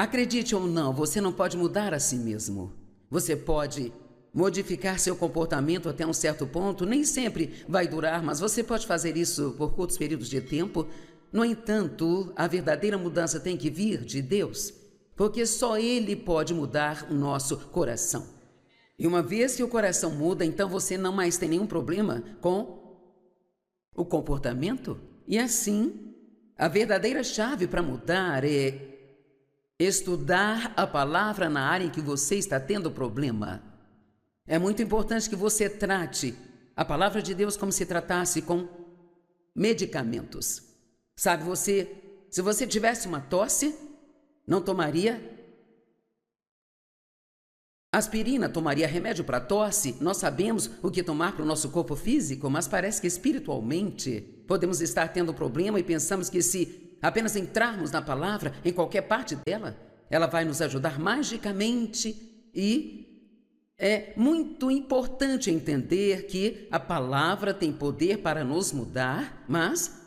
Acredite ou não, você não pode mudar a si mesmo. Você pode modificar seu comportamento até um certo ponto, nem sempre vai durar, mas você pode fazer isso por curtos períodos de tempo. No entanto, a verdadeira mudança tem que vir de Deus, porque só Ele pode mudar o nosso coração. E uma vez que o coração muda, então você não mais tem nenhum problema com o comportamento. E assim, a verdadeira chave para mudar é estudar a palavra na área em que você está tendo problema. É muito importante que você trate a palavra de Deus como se tratasse com medicamentos. Sabe, se você tivesse uma tosse, não tomaria aspirina, tomaria remédio para tosse. Nós sabemos o que tomar para o nosso corpo físico, mas parece que espiritualmente podemos estar tendo problema e pensamos que se apenas entrarmos na palavra, em qualquer parte dela, ela vai nos ajudar magicamente. E é muito importante entender que a palavra tem poder para nos mudar, mas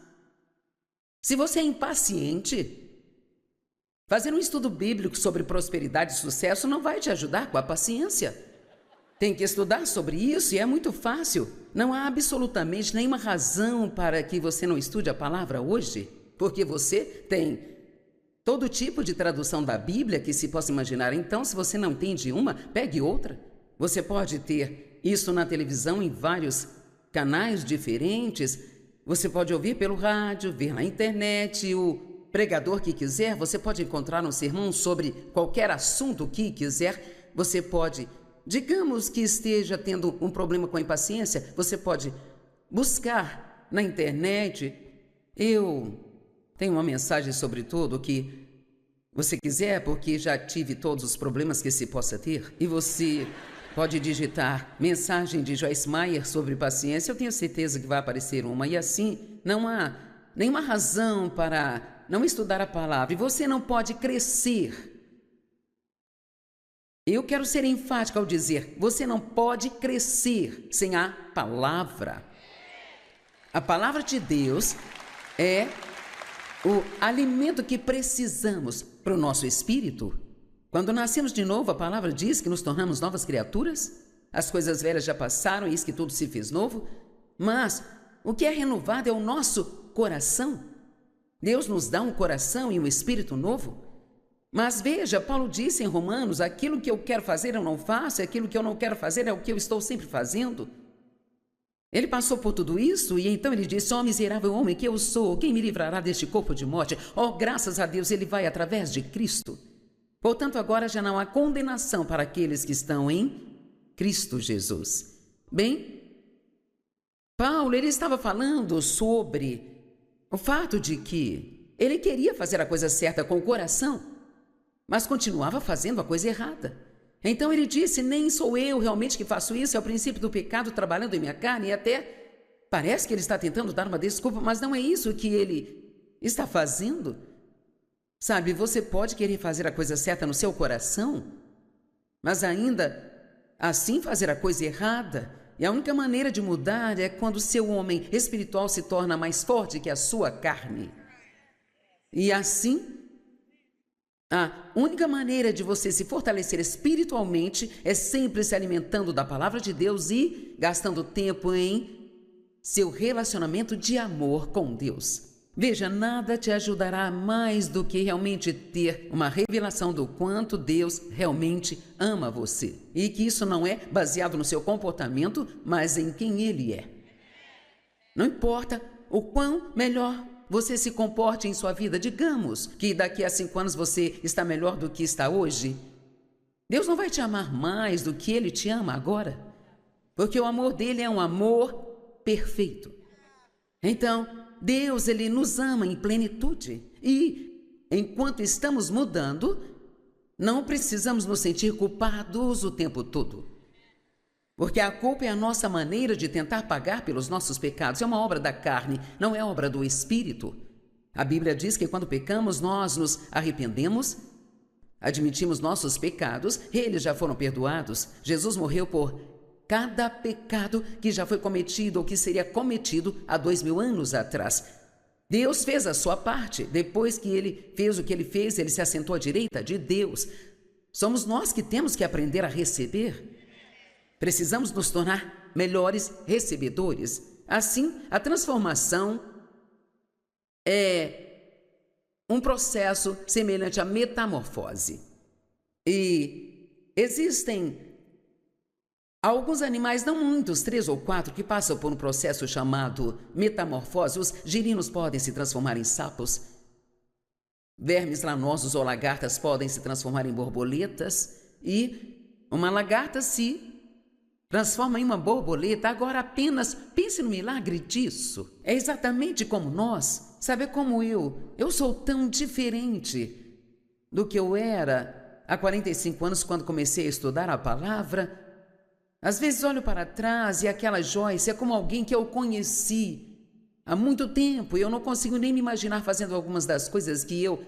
se você é impaciente, fazer um estudo bíblico sobre prosperidade e sucesso não vai te ajudar com a paciência. Tem que estudar sobre isso e é muito fácil. Não há absolutamente nenhuma razão para que você não estude a palavra hoje, porque você tem todo tipo de tradução da Bíblia que se possa imaginar. Então, se você não entende uma, pegue outra. Você pode ter isso na televisão em vários canais diferentes. Você pode ouvir pelo rádio, ver na internet, o pregador que quiser. Você pode encontrar um sermão sobre qualquer assunto que quiser. Você pode, digamos que esteja tendo um problema com a impaciência, você pode buscar na internet. Eu tenho uma mensagem sobre tudo que você quiser, porque já tive todos os problemas que se possa ter. E você pode digitar mensagem de Joyce Meyer sobre paciência. Eu tenho certeza que vai aparecer uma. E assim, não há nenhuma razão para não estudar a palavra. E você não pode crescer. Eu quero ser enfática ao dizer, você não pode crescer sem a palavra. A palavra de Deus é o alimento que precisamos para o nosso espírito. Quando nascemos de novo, a palavra diz que nos tornamos novas criaturas. As coisas velhas já passaram, eis que tudo se fez novo. Mas o que é renovado é o nosso coração. Deus nos dá um coração e um espírito novo. Mas veja, Paulo disse em Romanos, aquilo que eu quero fazer eu não faço, aquilo que eu não quero fazer é o que eu estou sempre fazendo. Ele passou por tudo isso e então ele disse, ó miserável homem que eu sou, quem me livrará deste corpo de morte? Ó, graças a Deus, ele vai através de Cristo. Portanto, agora já não há condenação para aqueles que estão em Cristo Jesus. Bem, Paulo, ele estava falando sobre o fato de que ele queria fazer a coisa certa com o coração, mas continuava fazendo a coisa errada. Então ele disse, nem sou eu realmente que faço isso, é o princípio do pecado trabalhando em minha carne, e até parece que ele está tentando dar uma desculpa, mas não é isso que ele está fazendo. Sabe, você pode querer fazer a coisa certa no seu coração, mas ainda assim fazer a coisa errada. E a única maneira de mudar é quando o seu homem espiritual se torna mais forte que a sua carne. E assim, a única maneira de você se fortalecer espiritualmente é sempre se alimentando da palavra de Deus e gastando tempo em seu relacionamento de amor com Deus. Veja, nada te ajudará mais do que realmente ter uma revelação do quanto Deus realmente ama você. E que isso não é baseado no seu comportamento, mas em quem Ele é. Não importa o quão melhor você se comporte em sua vida. Digamos que daqui a 5 anos você está melhor do que está hoje. Deus não vai te amar mais do que Ele te ama agora. Porque o amor dele é um amor perfeito. Então, Deus, Ele nos ama em plenitude e, enquanto estamos mudando, não precisamos nos sentir culpados o tempo todo. Porque a culpa é a nossa maneira de tentar pagar pelos nossos pecados. É uma obra da carne, não é obra do Espírito. A Bíblia diz que quando pecamos, nós nos arrependemos, admitimos nossos pecados, eles já foram perdoados. Jesus morreu por cada pecado que já foi cometido ou que seria cometido há 2000 anos atrás. Deus fez a sua parte. Depois que ele fez o que ele fez, ele se assentou à direita de Deus. Somos nós que temos que aprender a receber. Precisamos nos tornar melhores recebedores. Assim, a transformação é um processo semelhante à metamorfose. E existem alguns animais, não muitos, 3 ou 4, que passam por um processo chamado metamorfose. Os girinos podem se transformar em sapos. Vermes lanosos ou lagartas podem se transformar em borboletas. E uma lagarta se transforma em uma borboleta. Agora apenas pense no milagre disso. É exatamente como nós. Sabe como eu sou tão diferente do que eu era há 45 anos quando comecei a estudar a palavra. Às vezes olho para trás e aquela Joyce é como alguém que eu conheci há muito tempo e eu não consigo nem me imaginar fazendo algumas das coisas que eu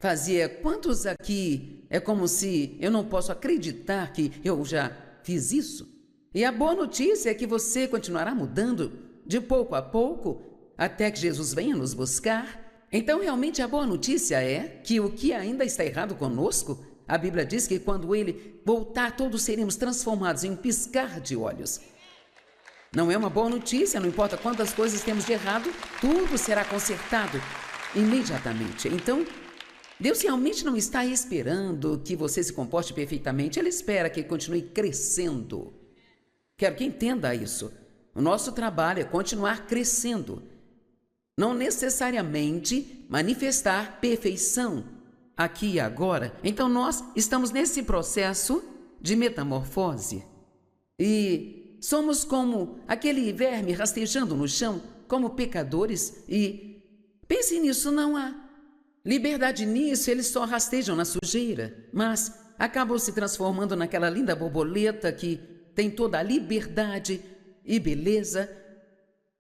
fazia. Quantos aqui é como se eu não posso acreditar que eu já fiz isso? E a boa notícia é que você continuará mudando de pouco a pouco até que Jesus venha nos buscar. Então, realmente, a boa notícia é que o que ainda está errado conosco, a Bíblia diz que quando ele voltar, todos seremos transformados em um piscar de olhos. Não é uma boa notícia, não importa quantas coisas temos de errado, tudo será consertado imediatamente. Então, Deus realmente não está esperando que você se comporte perfeitamente, Ele espera que continue crescendo. Quero que entenda isso. O nosso trabalho é continuar crescendo, não necessariamente manifestar perfeição aqui e agora. Então nós estamos nesse processo de metamorfose e somos como aquele verme rastejando no chão, como pecadores, e pense nisso, não há liberdade nisso, eles só rastejam na sujeira, mas acabam se transformando naquela linda borboleta que tem toda a liberdade e beleza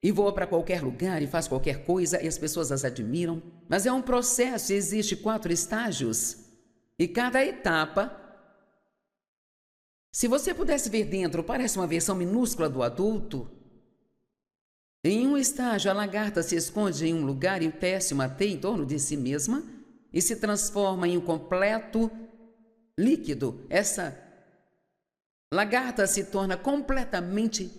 e voa para qualquer lugar e faz qualquer coisa e as pessoas as admiram. Mas é um processo, existe 4 estágios e cada etapa, se você pudesse ver dentro, parece uma versão minúscula do adulto. Em um estágio, a lagarta se esconde em um lugar e tece uma teia em torno de si mesma e se transforma em um completo líquido. Essa lagarta se torna completamente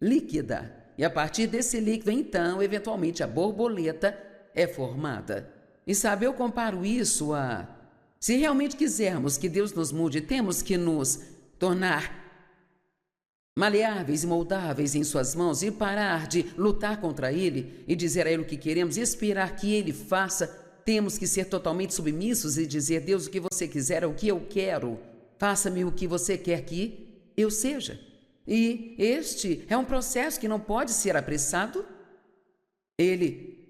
líquida. E a partir desse líquido, então, eventualmente, a borboleta é formada. E sabe, eu comparo isso a... Se realmente quisermos que Deus nos mude, temos que nos tornar maleáveis e moldáveis em suas mãos e parar de lutar contra Ele e dizer a Ele o que queremos e esperar que Ele faça. Temos que ser totalmente submissos e dizer: Deus, o que você quiser é o que eu quero. Faça-me o que você quer que eu seja. E este é um processo que não pode ser apressado. Ele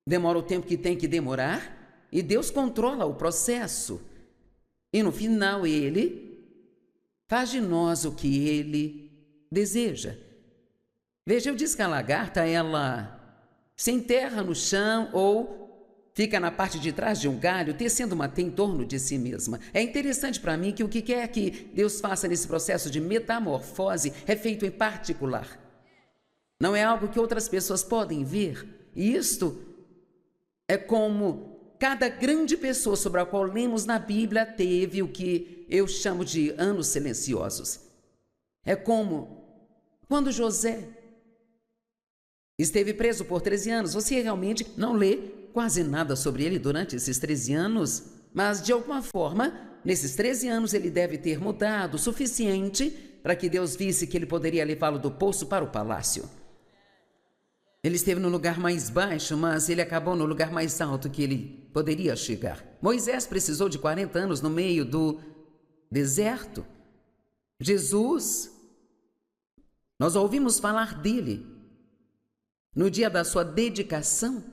demora o tempo que tem que demorar e Deus controla o processo. E no final Ele faz de nós o que Ele deseja. Veja, eu disse que a lagarta, ela se enterra no chão ou fica na parte de trás de um galho, tecendo uma teia em torno de si mesma. É interessante para mim que o que quer que Deus faça nesse processo de metamorfose é feito em particular. Não é algo que outras pessoas podem ver. E isto é como cada grande pessoa sobre a qual lemos na Bíblia teve o que eu chamo de anos silenciosos. É como quando José esteve preso por 13 anos. Você realmente não lê quase nada sobre ele durante esses 13 anos, mas de alguma forma, nesses 13 anos ele deve ter mudado o suficiente para que Deus visse que ele poderia levá-lo do poço para o palácio. Ele esteve no lugar mais baixo, mas ele acabou no lugar mais alto que ele poderia chegar. Moisés precisou de 40 anos no meio do deserto. Jesus, nós ouvimos falar dele no dia da sua dedicação.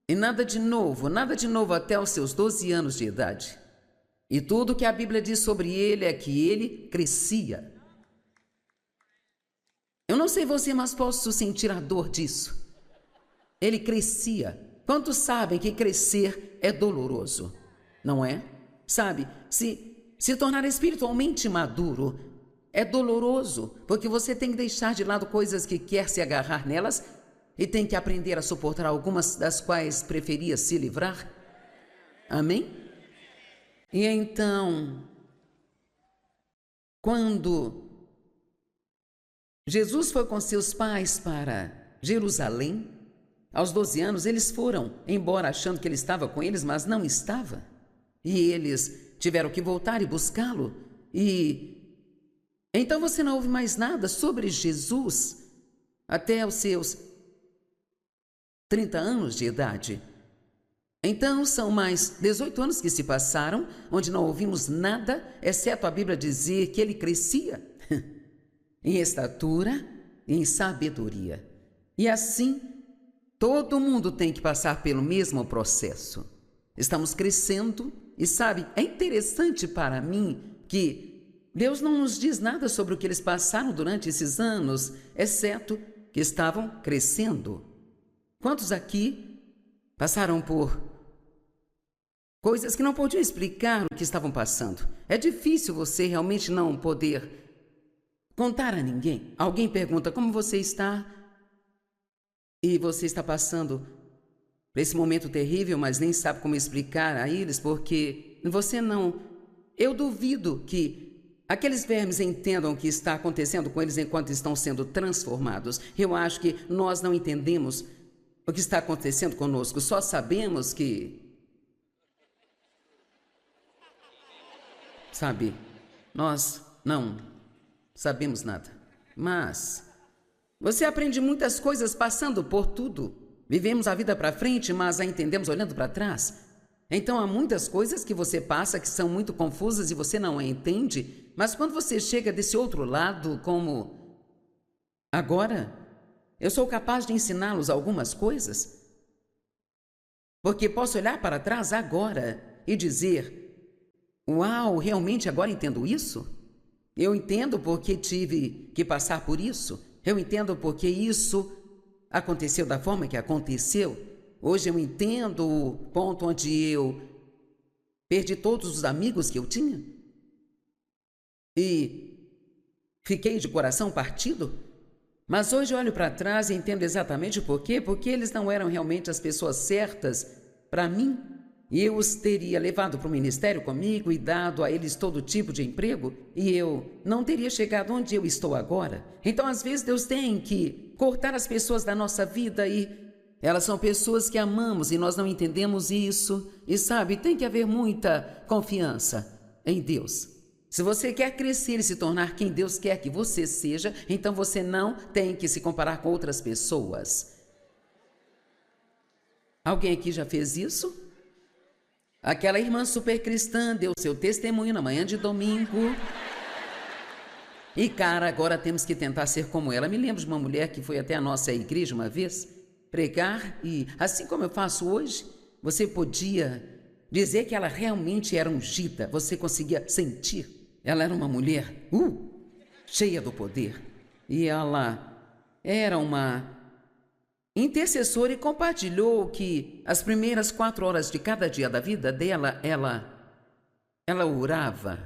E nada de novo até os seus 12 anos de idade. E tudo que a Bíblia diz sobre ele é que ele crescia. Eu não sei você, mas posso sentir a dor disso. Ele crescia. Quantos sabem que crescer é doloroso? Não é? Sabe, se tornar espiritualmente maduro é doloroso, porque você tem que deixar de lado coisas que quer se agarrar nelas e tem que aprender a suportar algumas das quais preferia se livrar. Amém? E então, quando Jesus foi com seus pais para Jerusalém, aos 12 anos, eles foram embora achando que ele estava com eles, mas não estava. E eles tiveram que voltar e buscá-lo. E então você não ouve mais nada sobre Jesus até os seus 30 anos de idade. Então são mais 18 anos que se passaram, onde não ouvimos nada, exceto a Bíblia dizer que ele crescia em estatura e em sabedoria. E assim, todo mundo tem que passar pelo mesmo processo. Estamos crescendo e sabe, é interessante para mim que Deus não nos diz nada sobre o que eles passaram durante esses anos, exceto que estavam crescendo. Quantos aqui passaram por coisas que não podiam explicar o que estavam passando? É difícil você realmente não poder contar a ninguém. Alguém pergunta como você está e você está passando por esse momento terrível, mas nem sabe como explicar a eles, porque você não... Eu duvido que aqueles vermes entendam o que está acontecendo com eles enquanto estão sendo transformados. Eu acho que nós não entendemos o que está acontecendo conosco, só sabemos que... Sabe, nós não sabemos nada, mas você aprende muitas coisas passando por tudo. Vivemos a vida para frente, mas a entendemos olhando para trás. Então há muitas coisas que você passa que são muito confusas e você não a entende, mas quando você chega desse outro lado, como agora, eu sou capaz de ensiná-los algumas coisas, porque posso olhar para trás agora e dizer: uau, realmente agora entendo isso? Eu entendo porque tive que passar por isso. Eu entendo porque isso aconteceu da forma que aconteceu. Hoje eu entendo o ponto onde eu perdi todos os amigos que eu tinha e fiquei de coração partido. Mas hoje eu olho para trás e entendo exatamente por quê. Porque eles não eram realmente as pessoas certas para mim. E eu os teria levado para o ministério comigo e dado a eles todo tipo de emprego, e eu não teria chegado onde eu estou agora. Então, às vezes, Deus tem que cortar as pessoas da nossa vida e elas são pessoas que amamos e nós não entendemos isso. E sabe, tem que haver muita confiança em Deus. Se você quer crescer e se tornar quem Deus quer que você seja, então você não tem que se comparar com outras pessoas. Alguém aqui já fez isso? Aquela irmã super cristã deu seu testemunho na manhã de domingo. E cara, agora temos que tentar ser como ela. Me lembro de uma mulher que foi até a nossa igreja uma vez pregar e, assim como eu faço hoje, você podia dizer que ela realmente era ungida. Você conseguia sentir. Ela era uma mulher cheia do poder. E ela era uma intercessora e compartilhou que as primeiras 4 horas de cada dia da vida dela, ela orava.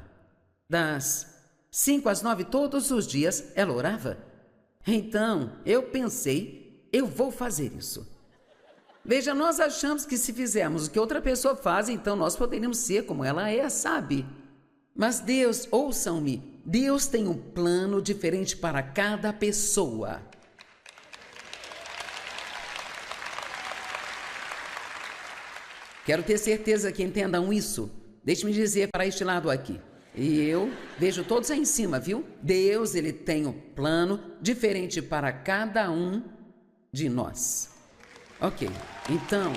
Das 5 às 9 todos os dias, ela orava. Então, eu pensei, eu vou fazer isso. Veja, nós achamos que se fizermos o que outra pessoa faz, então nós poderíamos ser como ela é, sabe? Mas Deus, ouçam-me, Deus tem um plano diferente para cada pessoa. Quero ter certeza que entendam isso. Deixe-me dizer para este lado aqui. E eu vejo todos aí em cima, viu? Deus, ele tem um plano diferente para cada um de nós. Ok, então,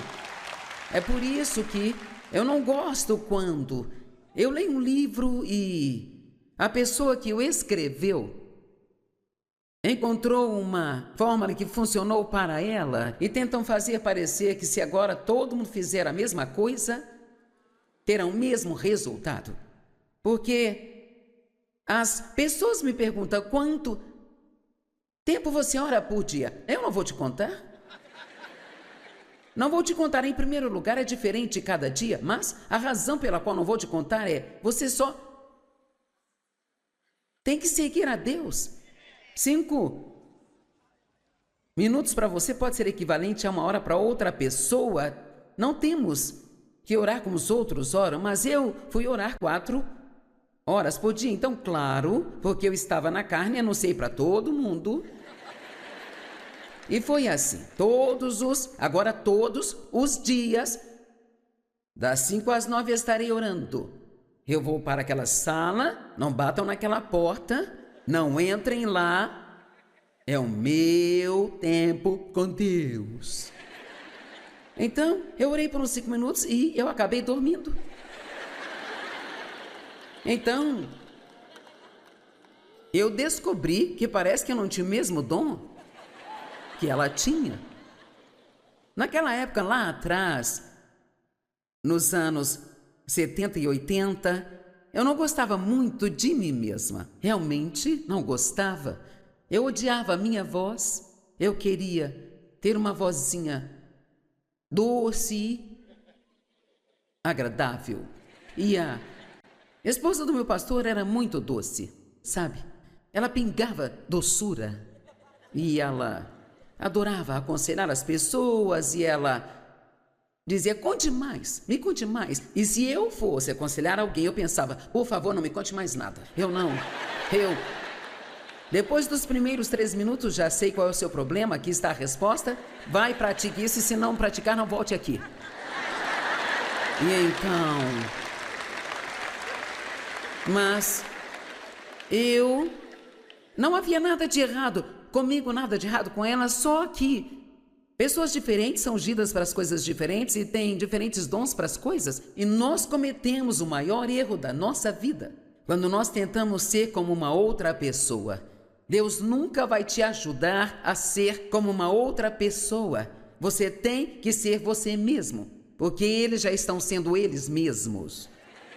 é por isso que eu não gosto quando eu leio um livro e a pessoa que o escreveu encontrou uma fórmula que funcionou para ela e tentam fazer parecer que se agora todo mundo fizer a mesma coisa, terá o mesmo resultado. Porque as pessoas me perguntam quanto tempo você ora por dia. Eu não vou te contar. Não vou te contar, em primeiro lugar, é diferente cada dia, mas a razão pela qual não vou te contar é, você só tem que seguir a Deus. 5. Minutos para você pode ser equivalente a 1 hora para outra pessoa. Não temos que orar como os outros oram, mas eu fui orar 4 horas por dia. Então, claro, porque eu estava na carne, anunciei para todo mundo. E foi assim, todos os dias, das 5 às 9 estarei orando. Eu vou para aquela sala, não batam naquela porta, não entrem lá. É o meu tempo com Deus. Então, eu orei por uns 5 minutos e eu acabei dormindo. Então, eu descobri que parece que eu não tinha o mesmo dom que ela tinha. Naquela época, lá atrás, nos anos 70 e 80, eu não gostava muito de mim mesma. Realmente não gostava. Eu odiava a minha voz. Eu queria ter uma vozinha doce, agradável. E a esposa do meu pastor era muito doce, sabe? Ela pingava doçura. E ela adorava aconselhar as pessoas e ela dizia, conte mais, me conte mais. E se eu fosse aconselhar alguém, eu pensava, por favor, não me conte mais nada. Depois dos primeiros 3 minutos, já sei qual é o seu problema, aqui está a resposta. Vai, pratique isso e se não praticar, não volte aqui. E então... Mas eu... Não havia nada de errado comigo, nada de errado com ela, só que pessoas diferentes são ungidas para as coisas diferentes e têm diferentes dons para as coisas. E nós cometemos o maior erro da nossa vida quando nós tentamos ser como uma outra pessoa. Deus nunca vai te ajudar a ser como uma outra pessoa. Você tem que ser você mesmo, porque eles já estão sendo eles mesmos.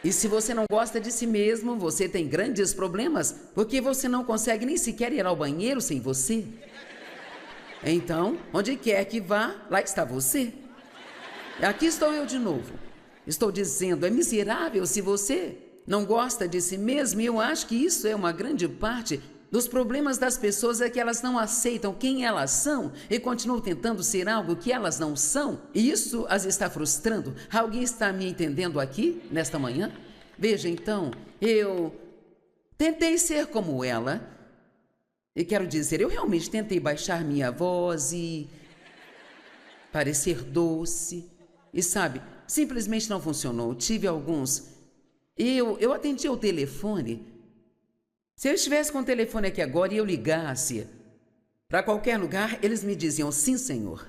E se você não gosta de si mesmo, você tem grandes problemas, porque você não consegue nem sequer ir ao banheiro sem você. Então, onde quer que vá, lá está você. Aqui estou eu de novo. Estou dizendo, é miserável se você não gosta de si mesmo, e eu acho que isso é uma grande parte dos problemas das pessoas, é que elas não aceitam quem elas são e continuam tentando ser algo que elas não são, e isso as está frustrando. Alguém está me entendendo aqui, nesta manhã? Veja, então, eu tentei ser como ela, e quero dizer, eu realmente tentei baixar minha voz e parecer doce, e sabe, simplesmente não funcionou. Tive alguns... Eu atendi ao telefone. Se eu estivesse com o telefone aqui agora e eu ligasse para qualquer lugar, eles me diziam, sim, senhor.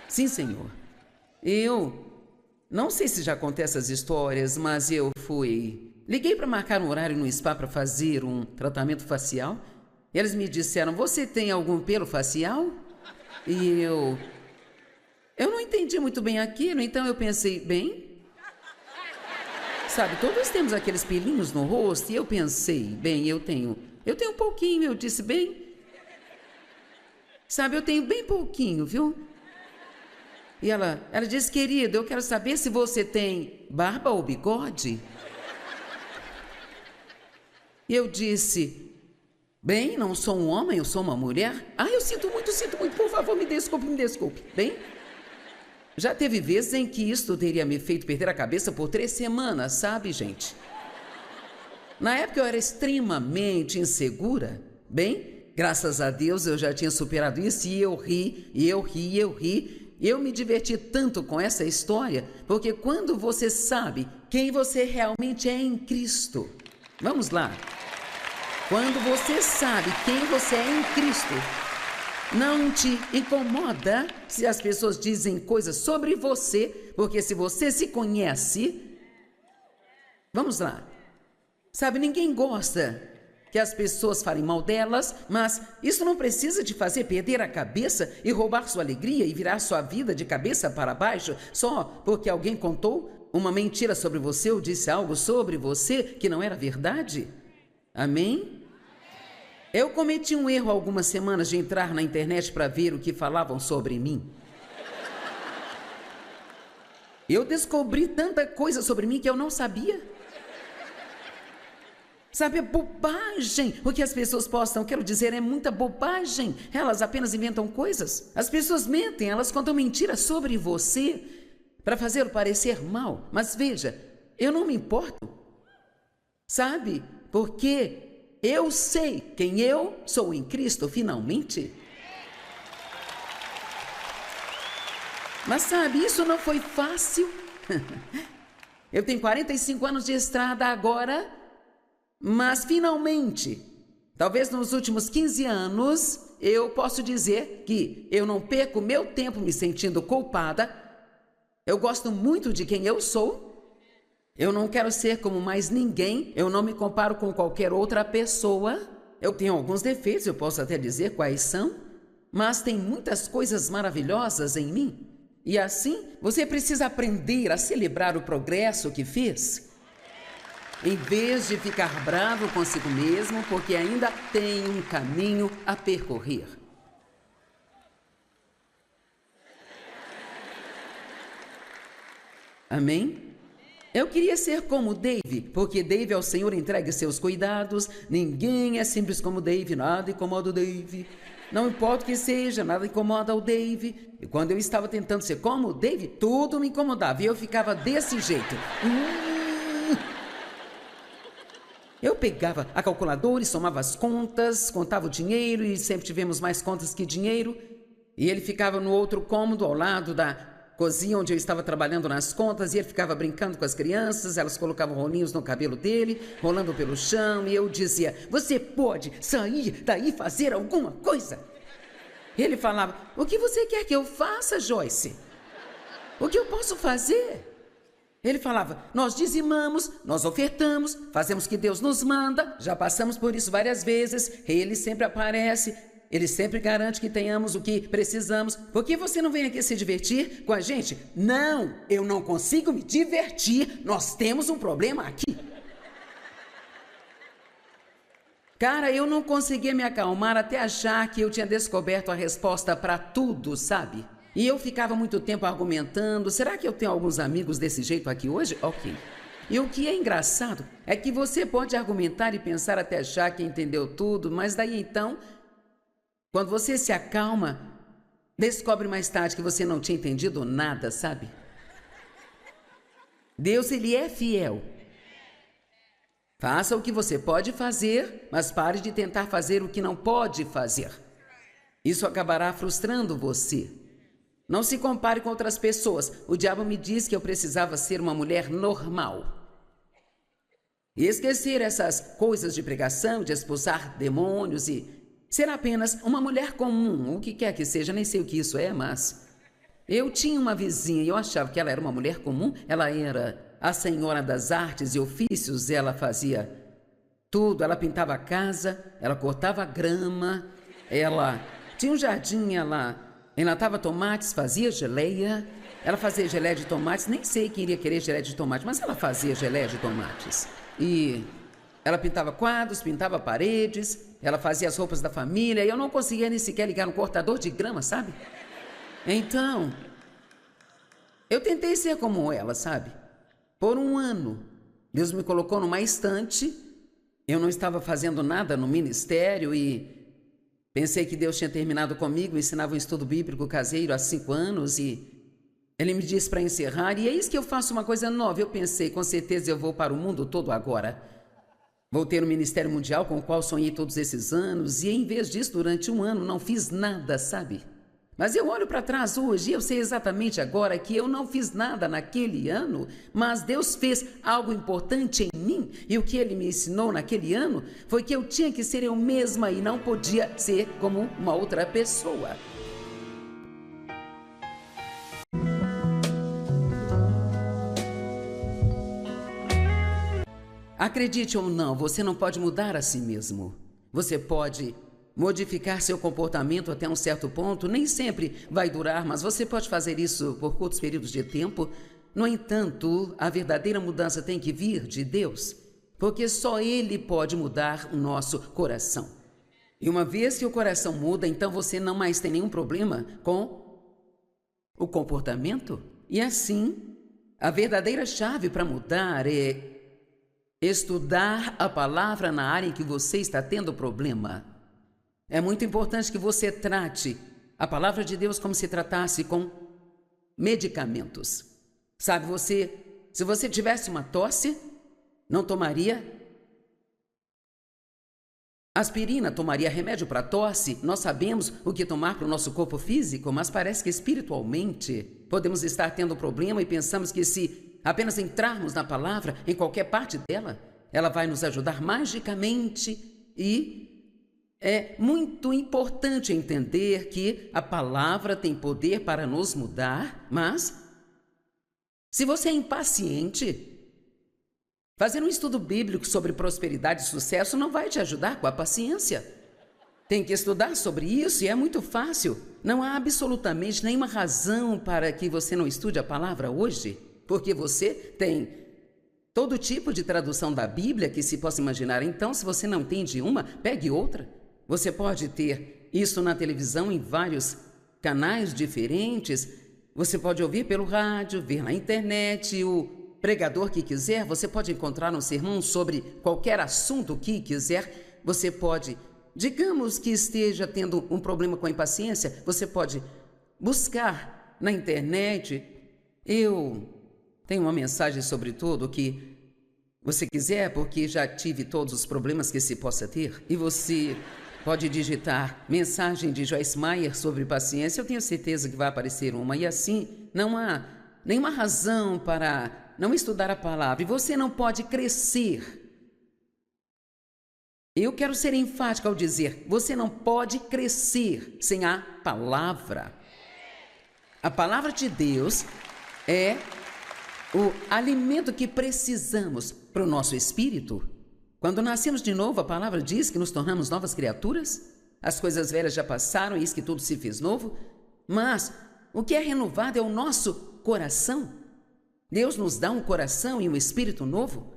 Sim, senhor. Eu não sei se já contei essas histórias, mas eu liguei para marcar um horário no spa para fazer um tratamento facial. E eles me disseram, você tem algum pelo facial? E eu não entendi muito bem aquilo, então eu pensei, bem... Sabe, todos temos aqueles pelinhos no rosto, e eu pensei, bem, eu tenho um pouquinho, eu disse, bem, sabe, eu tenho bem pouquinho, viu? E ela disse, querido, eu quero saber se você tem barba ou bigode. E eu disse, bem, não sou um homem, eu sou uma mulher. Ah, eu sinto muito, por favor, me desculpe, bem... Já teve vezes em que isto teria me feito perder a cabeça por 3 semanas, sabe, gente? Na época eu era extremamente insegura. Bem, graças a Deus eu já tinha superado isso e eu ri. Eu me diverti tanto com essa história, porque quando você sabe quem você realmente é em Cristo... Vamos lá. Quando você sabe quem você é em Cristo... Não te incomoda se as pessoas dizem coisas sobre você, porque se você se conhece... Vamos lá. Sabe, ninguém gosta que as pessoas falem mal delas, mas isso não precisa te fazer perder a cabeça e roubar sua alegria e virar sua vida de cabeça para baixo só porque alguém contou uma mentira sobre você ou disse algo sobre você que não era verdade. Amém? Eu cometi um erro há algumas semanas de entrar na internet para ver o que falavam sobre mim. Eu descobri tanta coisa sobre mim que eu não sabia. Sabe, é bobagem o que as pessoas postam. Quero dizer, é muita bobagem. Elas apenas inventam coisas. As pessoas mentem, elas contam mentiras sobre você para fazê-lo parecer mal. Mas veja, eu não me importo, sabe? Porque eu sei quem eu sou em Cristo, finalmente. Mas sabe, isso não foi fácil. Eu tenho 45 anos de estrada agora, mas finalmente, talvez nos últimos 15 anos, eu posso dizer que eu não perco meu tempo me sentindo culpada. Eu gosto muito de quem eu sou. Eu não quero ser como mais ninguém. Eu não me comparo com qualquer outra pessoa. Eu tenho alguns defeitos, eu posso até dizer quais são, mas tem muitas coisas maravilhosas em mim. E assim, você precisa aprender a celebrar o progresso que fez, em vez de ficar bravo consigo mesmo, porque ainda tem um caminho a percorrer. Amém? Eu queria ser como Dave, porque Dave ao Senhor entregue seus cuidados. Ninguém é simples como Dave, nada incomoda o Dave. Não importa o que seja, nada incomoda o Dave. E quando eu estava tentando ser como o Dave, tudo me incomodava e eu ficava desse jeito. Eu pegava a calculadora e somava as contas, contava o dinheiro e sempre tivemos mais contas que dinheiro. E ele ficava no outro cômodo, ao lado da cozinha onde eu estava trabalhando nas contas, e ele ficava brincando com as crianças, elas colocavam rolinhos no cabelo dele, rolando pelo chão, e eu dizia: você pode sair daí e fazer alguma coisa? Ele falava: o que você quer que eu faça, Joyce? O que eu posso fazer? Ele falava: nós dizimamos, nós ofertamos, fazemos o que Deus nos manda, já passamos por isso várias vezes, ele sempre aparece, ele sempre garante que tenhamos o que precisamos. Por que você não vem aqui se divertir com a gente? Não, eu não consigo me divertir, nós temos um problema aqui. Cara, eu não conseguia me acalmar até achar que eu tinha descoberto a resposta para tudo, sabe? E eu ficava muito tempo argumentando. Será que eu tenho alguns amigos desse jeito aqui hoje? Ok. E o que é engraçado é que você pode argumentar e pensar até achar que entendeu tudo, mas daí então, quando você se acalma, descobre mais tarde que você não tinha entendido nada, sabe? Deus, ele é fiel. Faça o que você pode fazer, mas pare de tentar fazer o que não pode fazer. Isso acabará frustrando você. Não se compare com outras pessoas. O diabo me disse que eu precisava ser uma mulher normal. E esquecer essas coisas de pregação, de expulsar demônios e ser apenas uma mulher comum, o que quer que seja, nem sei o que isso é, mas eu tinha uma vizinha e eu achava que ela era uma mulher comum. Ela era a senhora das artes e ofícios, ela fazia tudo, ela pintava a casa, ela cortava grama, ela tinha um jardim, ela enlatava tomates, fazia geleia, ela fazia geleia de tomates, nem sei quem iria querer geleia de tomate, mas ela fazia geleia de tomates. E ela pintava quadros, pintava paredes, ela fazia as roupas da família, e eu não conseguia nem sequer ligar um cortador de grama, sabe? Então, eu tentei ser como ela, sabe? Por um ano, Deus me colocou numa estante, eu não estava fazendo nada no ministério e pensei que Deus tinha terminado comigo, ensinava um estudo bíblico caseiro há 5 anos e Ele me disse para encerrar, e eis que eu faço uma coisa nova. Eu pensei, com certeza eu vou para o mundo todo agora. Vou ter um ministério mundial com o qual sonhei todos esses anos, e em vez disso, durante um ano, não fiz nada, sabe? Mas eu olho para trás hoje e eu sei exatamente agora que eu não fiz nada naquele ano, mas Deus fez algo importante em mim, e o que Ele me ensinou naquele ano foi que eu tinha que ser eu mesma e não podia ser como uma outra pessoa. Acredite ou não, você não pode mudar a si mesmo. Você pode modificar seu comportamento até um certo ponto, nem sempre vai durar, mas você pode fazer isso por curtos períodos de tempo. No entanto, a verdadeira mudança tem que vir de Deus, porque só Ele pode mudar o nosso coração. E uma vez que o coração muda, então você não mais tem nenhum problema com o comportamento. E assim, a verdadeira chave para mudar é estudar a palavra na área em que você está tendo problema. É muito importante que você trate a palavra de Deus como se tratasse com medicamentos. Sabe, se você tivesse uma tosse, não tomaria aspirina, tomaria remédio para tosse. Nós sabemos o que tomar para o nosso corpo físico, mas parece que espiritualmente podemos estar tendo problema e pensamos que se apenas entrarmos na palavra, em qualquer parte dela, ela vai nos ajudar magicamente. E é muito importante entender que a palavra tem poder para nos mudar, mas se você é impaciente, fazer um estudo bíblico sobre prosperidade e sucesso não vai te ajudar com a paciência. Tem que estudar sobre isso e é muito fácil. Não há absolutamente nenhuma razão para que você não estude a palavra hoje, porque você tem todo tipo de tradução da Bíblia que se possa imaginar. Então, se você não entende uma, pegue outra. Você pode ter isso na televisão em vários canais diferentes. Você pode ouvir pelo rádio, ver na internet, o pregador que quiser. Você pode encontrar um sermão sobre qualquer assunto que quiser. Você pode, digamos que esteja tendo um problema com a impaciência, você pode buscar na internet. Eu tenho uma mensagem sobre tudo que você quiser, porque já tive todos os problemas que se possa ter. E você pode digitar mensagem de Joyce Meyer sobre paciência. Eu tenho certeza que vai aparecer uma. E assim, não há nenhuma razão para não estudar a palavra. E você não pode crescer. Eu quero ser enfática ao dizer, você não pode crescer sem a palavra. A palavra de Deus é o alimento que precisamos para o nosso espírito. Quando nascemos de novo, a palavra diz que nos tornamos novas criaturas. As coisas velhas já passaram e eis que tudo se fez novo. Mas o que é renovado é o nosso coração. Deus nos dá um coração e um espírito novo.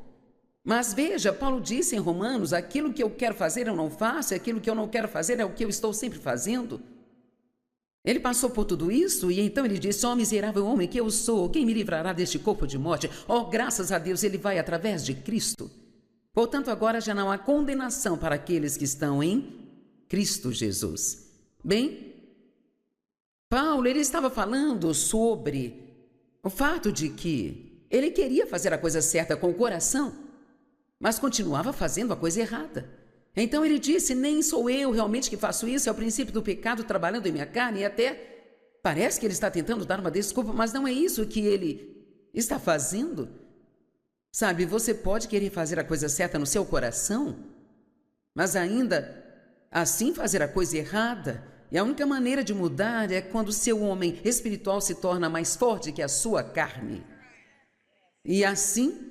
Mas veja, Paulo disse em Romanos, aquilo que eu quero fazer eu não faço, e aquilo que eu não quero fazer é o que eu estou sempre fazendo. Ele passou por tudo isso e então ele disse, ó miserável homem que eu sou, quem me livrará deste corpo de morte? Ó, graças a Deus, ele vai através de Cristo. Portanto, agora já não há condenação para aqueles que estão em Cristo Jesus. Bem, Paulo, ele estava falando sobre o fato de que ele queria fazer a coisa certa com o coração, mas continuava fazendo a coisa errada. Então ele disse, nem sou eu realmente que faço isso, é o princípio do pecado trabalhando em minha carne, e até parece que ele está tentando dar uma desculpa, mas não é isso que ele está fazendo. Sabe, você pode querer fazer a coisa certa no seu coração, mas ainda assim fazer a coisa errada. E a única maneira de mudar é quando o seu homem espiritual se torna mais forte que a sua carne. E assim,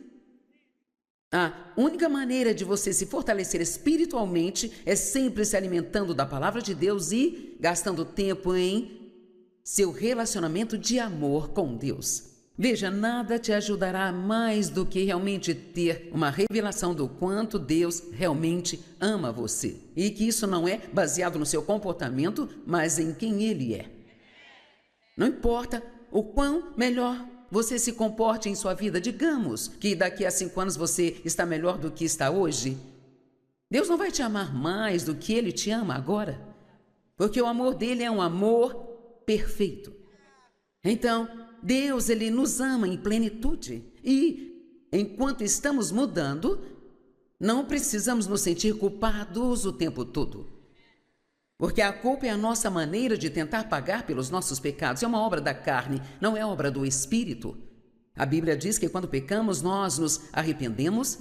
a única maneira de você se fortalecer espiritualmente é sempre se alimentando da palavra de Deus e gastando tempo em seu relacionamento de amor com Deus. Veja, nada te ajudará mais do que realmente ter uma revelação do quanto Deus realmente ama você. E que isso não é baseado no seu comportamento, mas em quem Ele é. Não importa o quão melhor você se comporte em sua vida. Digamos que daqui a 5 anos você está melhor do que está hoje. Deus não vai te amar mais do que Ele te ama agora. Porque o amor dele é um amor perfeito. Então, Deus, Ele nos ama em plenitude. E, enquanto estamos mudando, não precisamos nos sentir culpados o tempo todo. Porque a culpa é a nossa maneira de tentar pagar pelos nossos pecados. É uma obra da carne, não é obra do Espírito. A Bíblia diz que quando pecamos, nós nos arrependemos,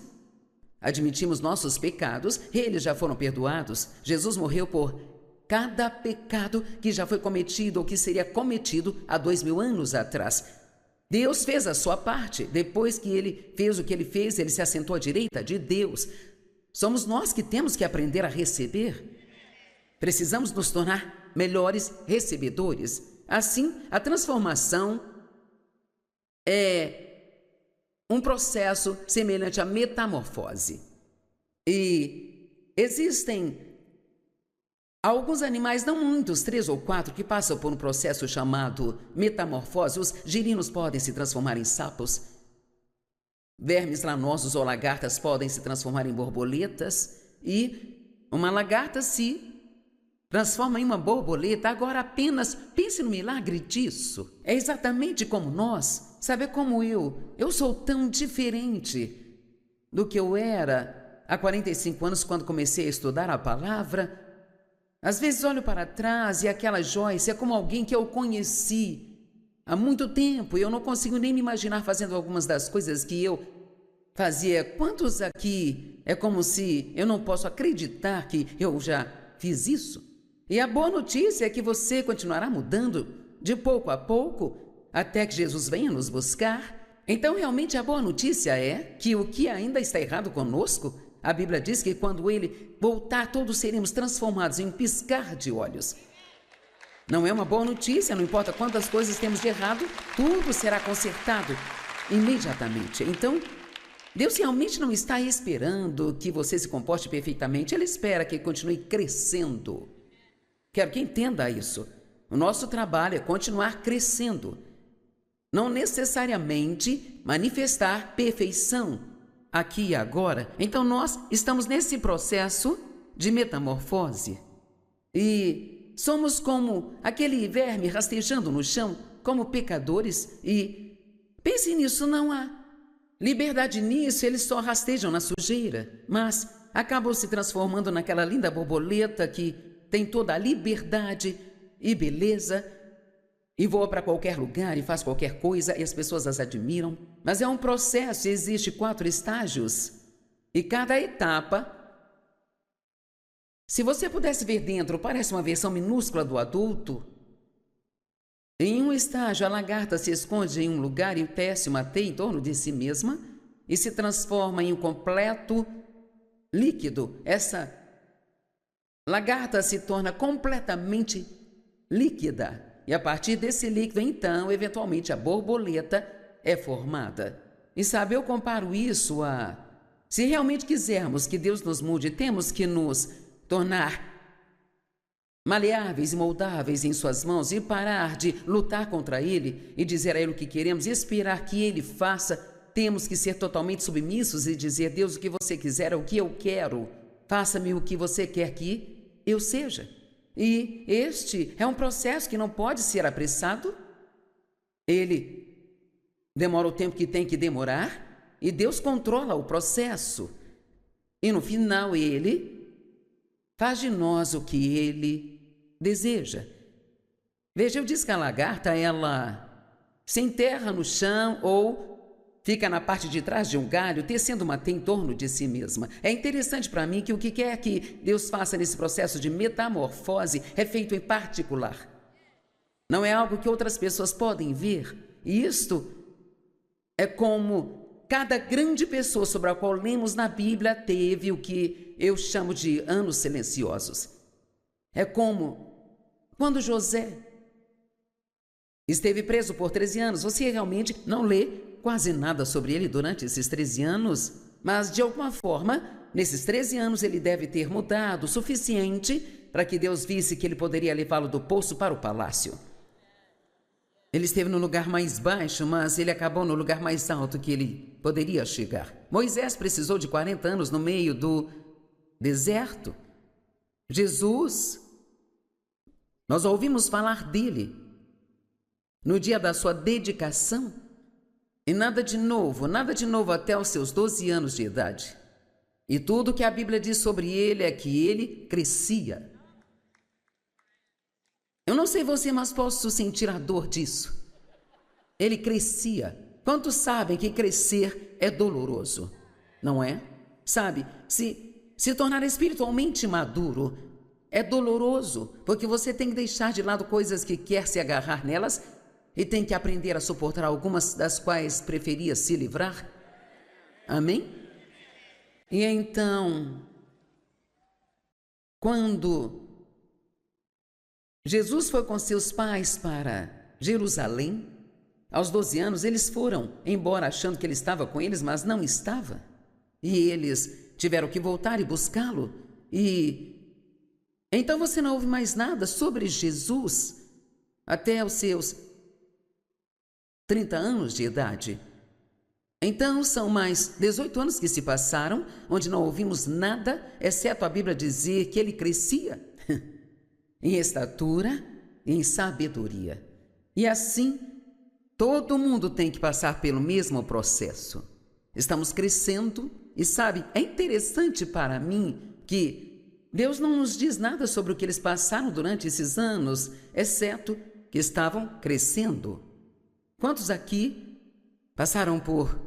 admitimos nossos pecados, eles já foram perdoados. Jesus morreu por cada pecado que já foi cometido ou que seria cometido há 2000 anos atrás. Deus fez a sua parte. Depois que Ele fez o que Ele fez, Ele se assentou à direita de Deus. Somos nós que temos que aprender a receber. Precisamos nos tornar melhores recebedores. Assim, a transformação é um processo semelhante à metamorfose. E existem alguns animais, não muitos, 3 ou 4, que passam por um processo chamado metamorfose. Os girinos podem se transformar em sapos. vermes lanosos ou lagartas podem se transformar em borboletas e uma lagarta se transforma em uma borboleta. Agora apenas pense no milagre disso. É exatamente como nós. Sabe como eu sou tão diferente do que eu era há 45 anos quando comecei a estudar a palavra. Às vezes olho para trás e aquela Joyce é como alguém que eu conheci há muito tempo e eu não consigo nem me imaginar fazendo algumas das coisas que eu fazia. Quantos aqui é como se eu não posso acreditar que eu já fiz isso? E a boa notícia é que você continuará mudando de pouco a pouco até que Jesus venha nos buscar. Então, realmente, a boa notícia é que o que ainda está errado conosco, a Bíblia diz que quando ele voltar, todos seremos transformados em um piscar de olhos. Não é uma boa notícia, não importa quantas coisas temos de errado, tudo será consertado imediatamente. Então, Deus realmente não está esperando que você se comporte perfeitamente, Ele espera que continue crescendo. Quero que entenda isso. O nosso trabalho é continuar crescendo, não necessariamente manifestar perfeição aqui e agora. Então nós estamos nesse processo de metamorfose e somos como aquele verme rastejando no chão, como pecadores, e pense nisso, não há liberdade nisso, eles só rastejam na sujeira, mas acabam se transformando naquela linda borboleta que tem toda a liberdade e beleza e voa para qualquer lugar e faz qualquer coisa e as pessoas as admiram. Mas é um processo, existe 4 estágios e cada etapa, se você pudesse ver dentro, parece uma versão minúscula do adulto. Em um estágio, a lagarta se esconde em um lugar e tece uma teia em torno de si mesma e se transforma em um completo líquido. Essa lagarta se torna completamente líquida. E a partir desse líquido, então, eventualmente, a borboleta é formada. E sabe, eu comparo isso a... Se realmente quisermos que Deus nos mude, temos que nos tornar maleáveis e moldáveis em suas mãos e parar de lutar contra Ele e dizer a Ele o que queremos e esperar que Ele faça. Temos que ser totalmente submissos e dizer: Deus, o que você quiser é o que eu quero. Faça-me o que você quer que eu seja. E este é um processo que não pode ser apressado. Ele demora o tempo que tem que demorar e Deus controla o processo. E no final Ele faz de nós o que Ele deseja. Veja, eu disse que a lagarta, ela se enterra no chão ou fica na parte de trás de um galho, tecendo uma teia em torno de si mesma. É interessante para mim que o que quer que Deus faça nesse processo de metamorfose é feito em particular. Não é algo que outras pessoas podem ver. E isto é como cada grande pessoa sobre a qual lemos na Bíblia teve o que eu chamo de anos silenciosos. É como quando José esteve preso por 13 anos. Você realmente não lê quase nada sobre ele durante esses 13 anos, mas de alguma forma, nesses 13 anos ele deve ter mudado o suficiente para que Deus visse que ele poderia levá-lo do poço para o palácio. Ele esteve no lugar mais baixo, mas ele acabou no lugar mais alto que ele poderia chegar. Moisés precisou de 40 anos no meio do deserto. Jesus, nós ouvimos falar dele no dia da sua dedicação. E nada de novo até os seus 12 anos de idade. E tudo que a Bíblia diz sobre ele é que ele crescia. Eu não sei você, mas posso sentir a dor disso. Ele crescia. Quantos sabem que crescer é doloroso? Não é? Sabe, se tornar espiritualmente maduro é doloroso, porque você tem que deixar de lado coisas que quer se agarrar nelas e tem que aprender a suportar algumas das quais preferia se livrar. Amém? E então, quando Jesus foi com seus pais para Jerusalém, aos 12 anos, eles foram embora achando que ele estava com eles, mas não estava. E eles tiveram que voltar e buscá-lo. E então você não ouve mais nada sobre Jesus até os seus 30 anos de idade. Então, são mais 18 anos que se passaram, onde não ouvimos nada, exceto a Bíblia dizer que ele crescia em estatura e em sabedoria. E assim, todo mundo tem que passar pelo mesmo processo. Estamos crescendo e, sabe, é interessante para mim que Deus não nos diz nada sobre o que eles passaram durante esses anos, exceto que estavam crescendo. Quantos aqui passaram por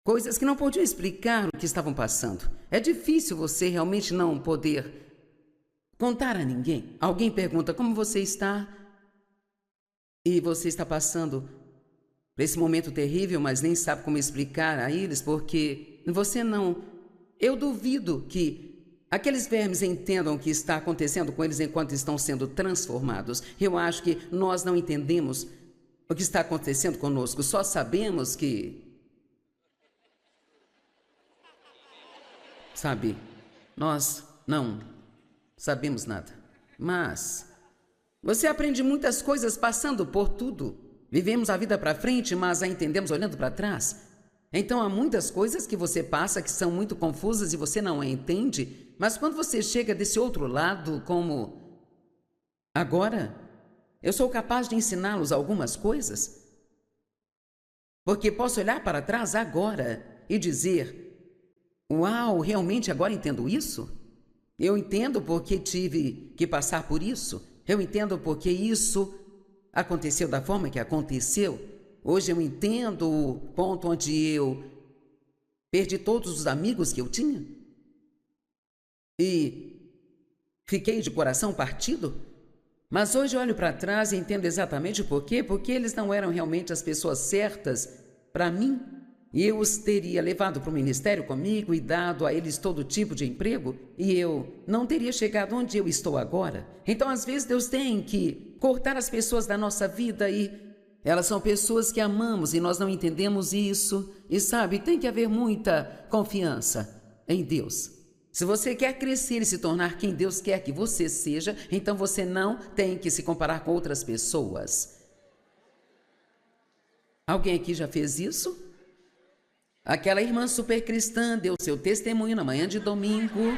coisas que não podiam explicar o que estavam passando? É difícil você realmente não poder contar a ninguém. Alguém pergunta como você está e você está passando por esse momento terrível, mas nem sabe como explicar a eles, porque você não... Eu duvido que aqueles vermes entendam o que está acontecendo com eles enquanto estão sendo transformados. Eu acho que nós não entendemos o que está acontecendo conosco, só sabemos que... Sabe, nós não sabemos nada, mas você aprende muitas coisas passando por tudo. Vivemos a vida para frente, mas a entendemos olhando para trás. Então há muitas coisas que você passa que são muito confusas e você não a entende, mas quando você chega desse outro lado, como agora, eu sou capaz de ensiná-los algumas coisas, porque posso olhar para trás agora e dizer: uau, realmente agora entendo isso? Eu entendo porque tive que passar por isso. Eu entendo porque isso aconteceu da forma que aconteceu. Hoje eu entendo o ponto onde eu perdi todos os amigos que eu tinha e fiquei de coração partido. Mas hoje eu olho para trás e entendo exatamente o porquê. Porque eles não eram realmente as pessoas certas para mim. E eu os teria levado para o ministério comigo e dado a eles todo tipo de emprego, e eu não teria chegado onde eu estou agora. Então, às vezes, Deus tem que cortar as pessoas da nossa vida e elas são pessoas que amamos e nós não entendemos isso. E sabe, tem que haver muita confiança em Deus. Se você quer crescer e se tornar quem Deus quer que você seja, então você não tem que se comparar com outras pessoas. Alguém aqui já fez isso? Aquela irmã super cristã deu seu testemunho na manhã de domingo.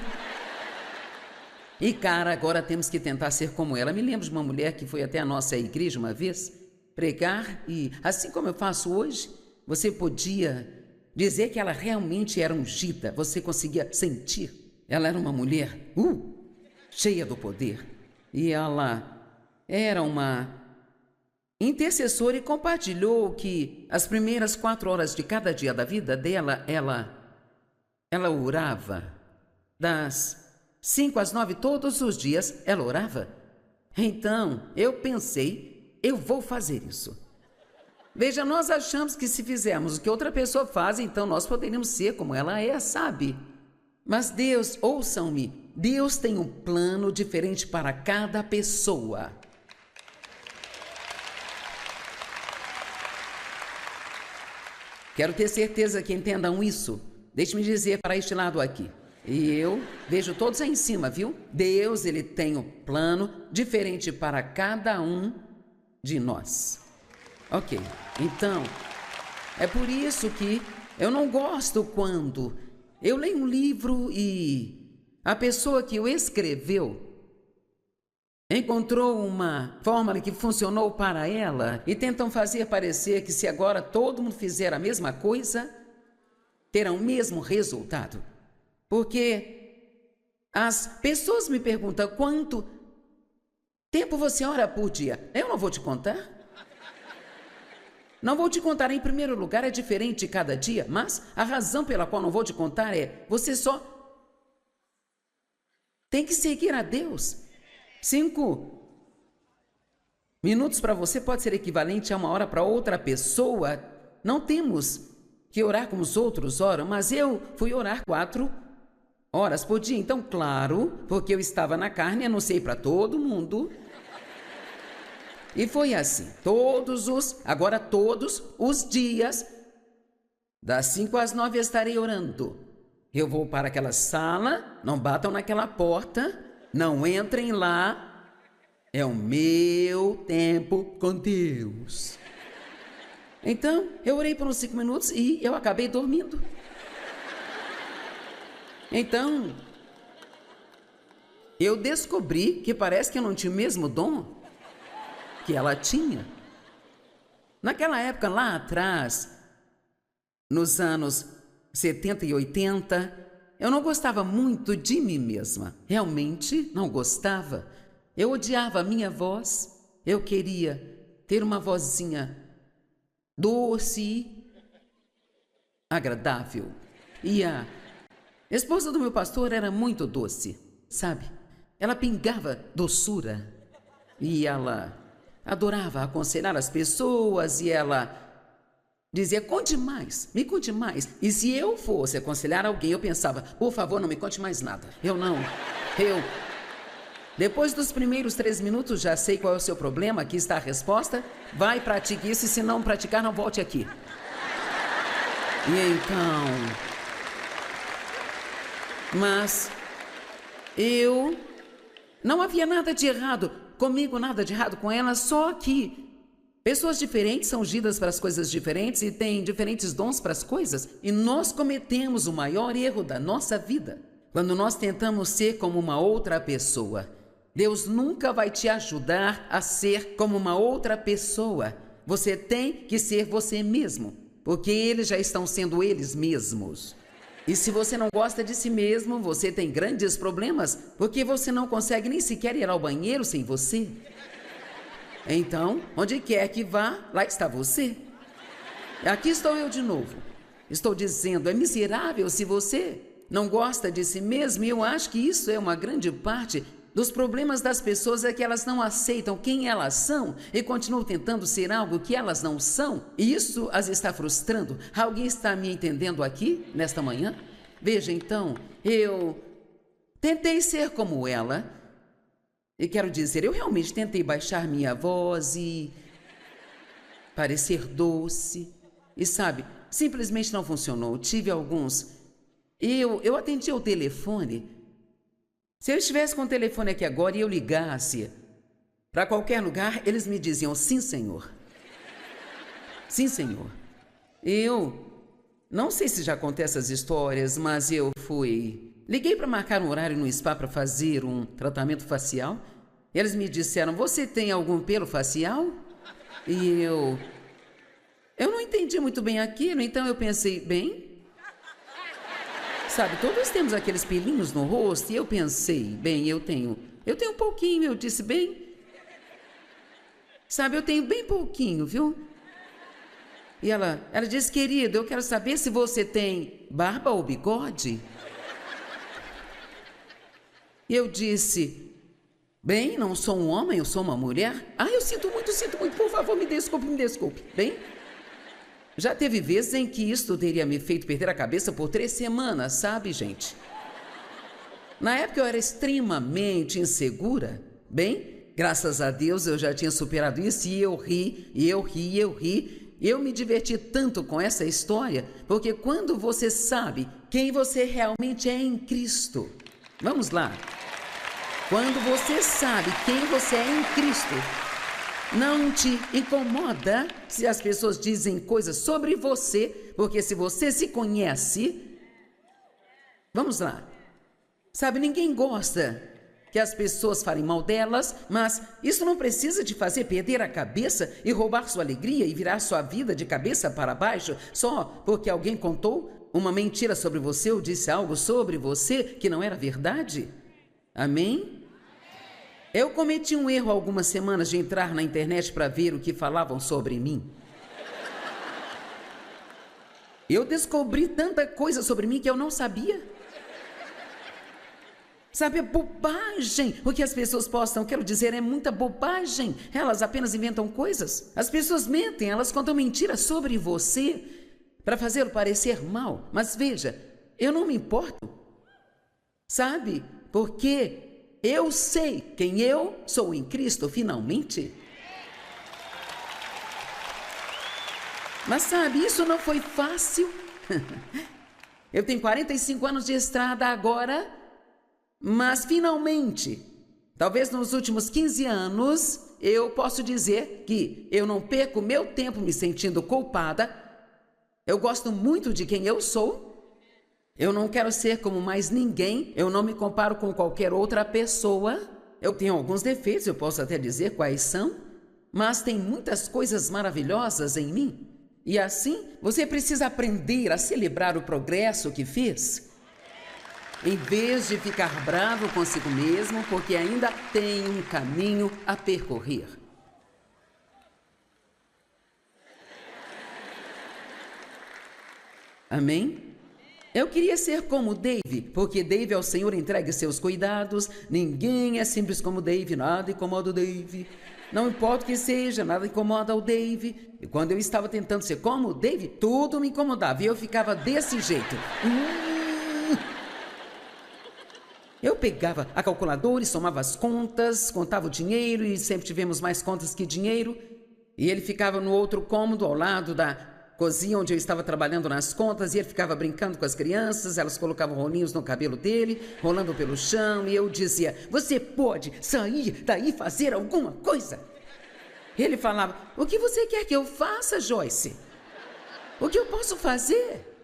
E cara, agora temos que tentar ser como ela. Me lembro de uma mulher que foi até a nossa igreja uma vez pregar e, assim como eu faço hoje, você podia dizer que ela realmente era ungida. Você conseguia sentir. Ela era uma mulher cheia do poder. E ela era uma intercessora e compartilhou que as primeiras 4 horas de cada dia da vida dela, ela orava. Das 5 às 9 todos os dias, ela orava. Então, eu pensei, eu vou fazer isso. Veja, nós achamos que se fizermos o que outra pessoa faz, então nós poderíamos ser como ela é, sabe? Mas Deus, ouçam-me, Deus tem um plano diferente para cada pessoa. Quero ter certeza que entendam isso. Deixe-me dizer para este lado aqui. E eu vejo todos aí em cima, viu? Deus, ele tem um plano diferente para cada um de nós. Ok, então, é por isso que eu não gosto quando eu leio um livro e a pessoa que o escreveu encontrou uma fórmula que funcionou para ela e tentam fazer parecer que se agora todo mundo fizer a mesma coisa, terão o mesmo resultado. Porque as pessoas me perguntam quanto tempo você ora por dia. Eu não vou te contar. Não vou te contar. Em primeiro lugar, é diferente cada dia, mas a razão pela qual não vou te contar é você só tem que seguir a Deus. 5 minutos para você pode ser equivalente a 1 hora para outra pessoa. Não temos que orar como os outros oram, mas eu fui orar 4 horas por dia. Então, claro, porque eu estava na carne, anunciei para todo mundo. E foi assim, todos os dias, das 5 às 9 estarei orando. Eu vou para aquela sala, não batam naquela porta, não entrem lá, é o meu tempo com Deus. Então, eu orei por uns 5 minutos e eu acabei dormindo. Então, eu descobri que parece que eu não tinha o mesmo dom que ela tinha. Naquela época, lá atrás, nos anos 70 e 80, eu não gostava muito de mim mesma. Realmente não gostava. Eu odiava a minha voz. Eu queria ter uma vozinha doce e agradável. E a esposa do meu pastor era muito doce, sabe? Ela pingava doçura. E ela adorava aconselhar as pessoas e ela dizia, conte mais, me conte mais. E se eu fosse aconselhar alguém, eu pensava, por favor, não me conte mais nada. Depois dos primeiros 3 minutos, já sei qual é o seu problema, aqui está a resposta. Vai, pratique isso e se não praticar, não volte aqui. E então... Mas não havia nada de errado comigo, nada de errado com ela, só que pessoas diferentes são ungidas para as coisas diferentes e têm diferentes dons para as coisas. E nós cometemos o maior erro da nossa vida quando nós tentamos ser como uma outra pessoa. Deus nunca vai te ajudar a ser como uma outra pessoa. Você tem que ser você mesmo, porque eles já estão sendo eles mesmos. E se você não gosta de si mesmo, você tem grandes problemas, porque você não consegue nem sequer ir ao banheiro sem você. Então, onde quer que vá, lá está você. Aqui estou eu de novo. Estou dizendo, é miserável se você não gosta de si mesmo, e eu acho que isso é uma grande parte dos problemas das pessoas, é que elas não aceitam quem elas são e continuam tentando ser algo que elas não são. E isso as está frustrando. Alguém está me entendendo aqui, nesta manhã? Veja, então, eu tentei ser como ela. E quero dizer, eu realmente tentei baixar minha voz e parecer doce. E sabe, simplesmente não funcionou. Tive alguns... Eu atendi ao telefone. Se eu estivesse com o telefone aqui agora e eu ligasse para qualquer lugar, eles me diziam, sim, senhor. Sim, senhor. Eu não sei se já contei essas histórias, mas eu liguei para marcar um horário no spa para fazer um tratamento facial. Eles me disseram, você tem algum pelo facial? E eu não entendi muito bem aquilo, então eu pensei, bem... Sabe, todos temos aqueles pelinhos no rosto, e eu pensei, bem, eu tenho um pouquinho, eu disse, bem, sabe, eu tenho bem pouquinho, viu? E ela disse, querido, eu quero saber se você tem barba ou bigode. E eu disse, bem, não sou um homem, eu sou uma mulher. Ah, eu sinto muito, por favor, me desculpe, bem... Já teve vezes em que isso teria me feito perder a cabeça por 3 semanas, sabe, gente? Na época eu era extremamente insegura. Bem, graças a Deus eu já tinha superado isso e eu ri. Eu me diverti tanto com essa história, porque quando você sabe quem você realmente é em Cristo... Vamos lá. Quando você sabe quem você é em Cristo... Não te incomoda se as pessoas dizem coisas sobre você, porque se você se conhece... Vamos lá. Sabe, ninguém gosta que as pessoas falem mal delas, mas isso não precisa te fazer perder a cabeça e roubar sua alegria e virar sua vida de cabeça para baixo só porque alguém contou uma mentira sobre você ou disse algo sobre você que não era verdade. Amém? Eu cometi um erro há algumas semanas de entrar na internet para ver o que falavam sobre mim. Eu descobri tanta coisa sobre mim que eu não sabia. Sabe, é bobagem o que as pessoas postam. Quero dizer, é muita bobagem. Elas apenas inventam coisas. As pessoas mentem, elas contam mentiras sobre você para fazê-lo parecer mal. Mas veja, eu não me importo. Sabe, porque... eu sei quem eu sou em Cristo, finalmente. Mas sabe, isso não foi fácil. Eu tenho 45 anos de estrada agora, mas finalmente, talvez nos últimos 15 anos, eu posso dizer que eu não perco meu tempo me sentindo culpada. Eu gosto muito de quem eu sou. Eu não quero ser como mais ninguém. Eu não me comparo com qualquer outra pessoa. Eu tenho alguns defeitos, eu posso até dizer quais são, mas tem muitas coisas maravilhosas em mim. E assim, você precisa aprender a celebrar o progresso que fez, em vez de ficar bravo consigo mesmo, porque ainda tem um caminho a percorrer. Amém? Eu queria ser como Dave, porque Dave ao Senhor entregue seus cuidados. Ninguém é simples como Dave, nada incomoda o Dave. Não importa o que seja, nada incomoda o Dave. E quando eu estava tentando ser como o Dave, tudo me incomodava e eu ficava desse jeito. Eu pegava a calculadora e somava as contas, contava o dinheiro e sempre tivemos mais contas que dinheiro. E ele ficava no outro cômodo ao lado da cozinha onde eu estava trabalhando nas contas e ele ficava brincando com as crianças, elas colocavam rolinhos no cabelo dele, rolando pelo chão, e eu dizia: você pode sair daí e fazer alguma coisa? Ele falava: o que você quer que eu faça, Joyce? O que eu posso fazer?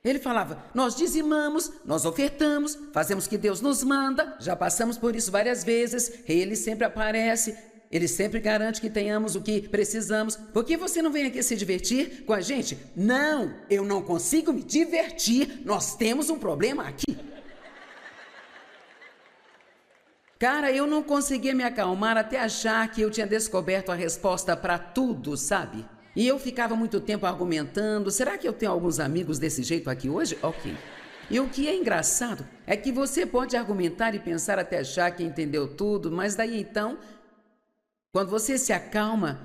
Ele falava: nós dizimamos, nós ofertamos, fazemos o que Deus nos manda, já passamos por isso várias vezes, ele sempre aparece. Ele sempre garante que tenhamos o que precisamos. Por que você não vem aqui se divertir com a gente? Não, eu não consigo me divertir. Nós temos um problema aqui. Cara, eu não conseguia me acalmar até achar que eu tinha descoberto a resposta para tudo, sabe? E eu ficava muito tempo argumentando. Será que eu tenho alguns amigos desse jeito aqui hoje? Ok. E o que é engraçado é que você pode argumentar e pensar até achar que entendeu tudo, mas daí então, quando você se acalma,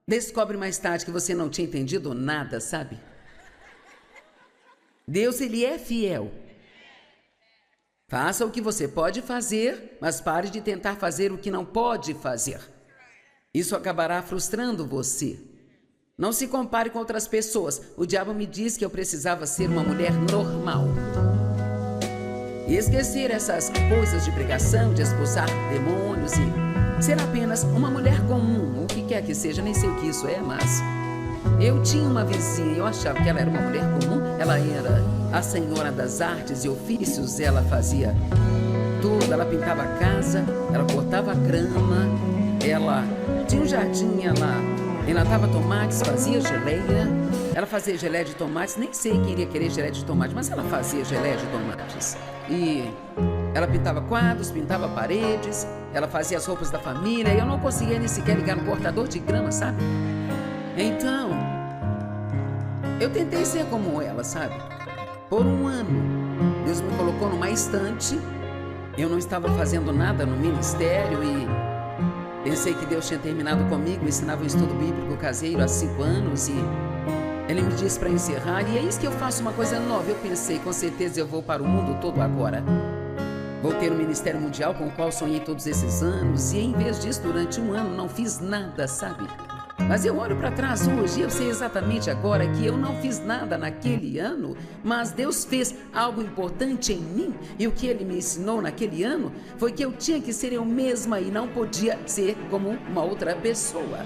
descobre mais tarde que você não tinha entendido nada, sabe? Deus, Ele é fiel. Faça o que você pode fazer, mas pare de tentar fazer o que não pode fazer. Isso acabará frustrando você. Não se compare com outras pessoas. O diabo me disse que eu precisava ser uma mulher normal. E esquecer essas coisas de pregação, de expulsar demônios e ser apenas uma mulher comum, o que quer que seja, nem sei o que isso é, mas eu tinha uma vizinha e eu achava que ela era uma mulher comum. Ela era a senhora das artes e ofícios, ela fazia tudo, ela pintava a casa, ela cortava a grama, ela tinha um jardim, ela enlatava tomates, fazia geleia, ela fazia geleia de tomates, nem sei quem iria querer geleia de tomate, mas ela fazia geleia de tomates. E ela pintava quadros, pintava paredes, ela fazia as roupas da família e eu não conseguia nem sequer ligar no cortador de grama, sabe? Então, eu tentei ser como ela, sabe? Por um ano, Deus me colocou numa estante, eu não estava fazendo nada no ministério e pensei que Deus tinha terminado comigo, ensinava um estudo bíblico caseiro há 5 anos e Ele me disse para encerrar e é isso que eu faço, uma coisa nova. Eu pensei, com certeza eu vou para o mundo todo agora. Vou ter um ministério mundial com o qual sonhei todos esses anos e em vez disso, durante um ano, não fiz nada, sabe? Mas eu olho para trás hoje e eu sei exatamente agora que eu não fiz nada naquele ano, mas Deus fez algo importante em mim e o que Ele me ensinou naquele ano foi que eu tinha que ser eu mesma e não podia ser como uma outra pessoa.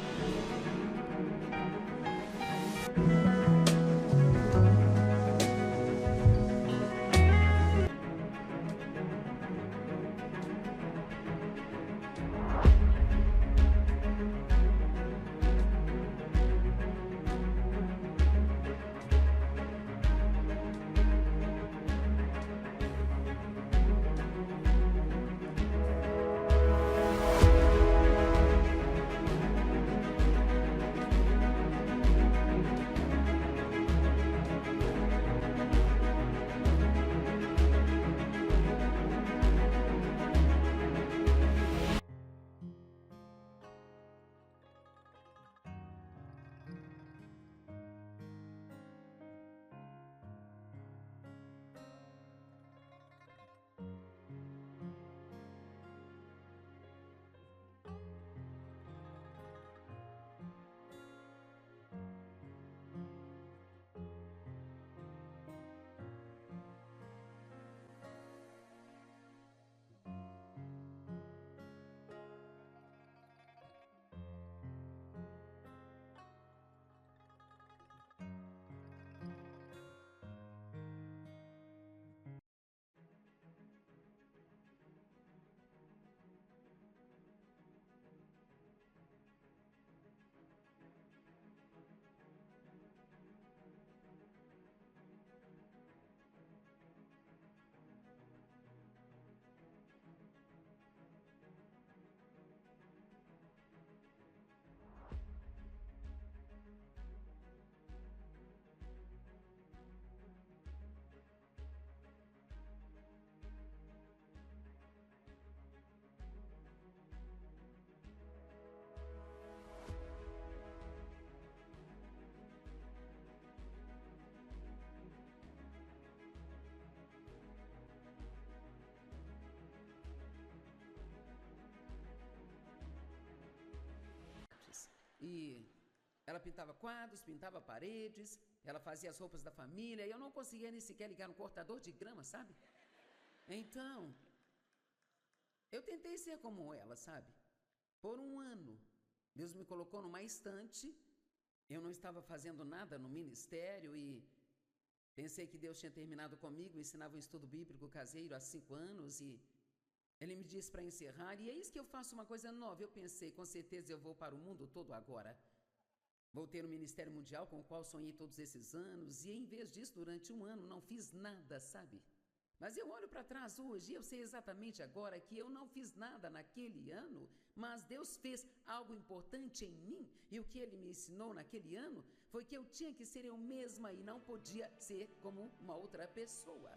E ela pintava quadros, pintava paredes, ela fazia as roupas da família, e eu não conseguia nem sequer ligar no cortador de grama, sabe? Então, eu tentei ser como ela, sabe? Por um ano, Deus me colocou numa estante, eu não estava fazendo nada no ministério e pensei que Deus tinha terminado comigo, ensinava um estudo bíblico caseiro há 5 anos e Ele me disse para encerrar, e é isso que eu faço uma coisa nova. Eu pensei, com certeza eu vou para o mundo todo agora. Vou ter um ministério mundial com o qual sonhei todos esses anos, e em vez disso, durante um ano, não fiz nada, sabe? Mas eu olho para trás hoje e eu sei exatamente agora que eu não fiz nada naquele ano, mas Deus fez algo importante em mim, e o que Ele me ensinou naquele ano foi que eu tinha que ser eu mesma e não podia ser como uma outra pessoa.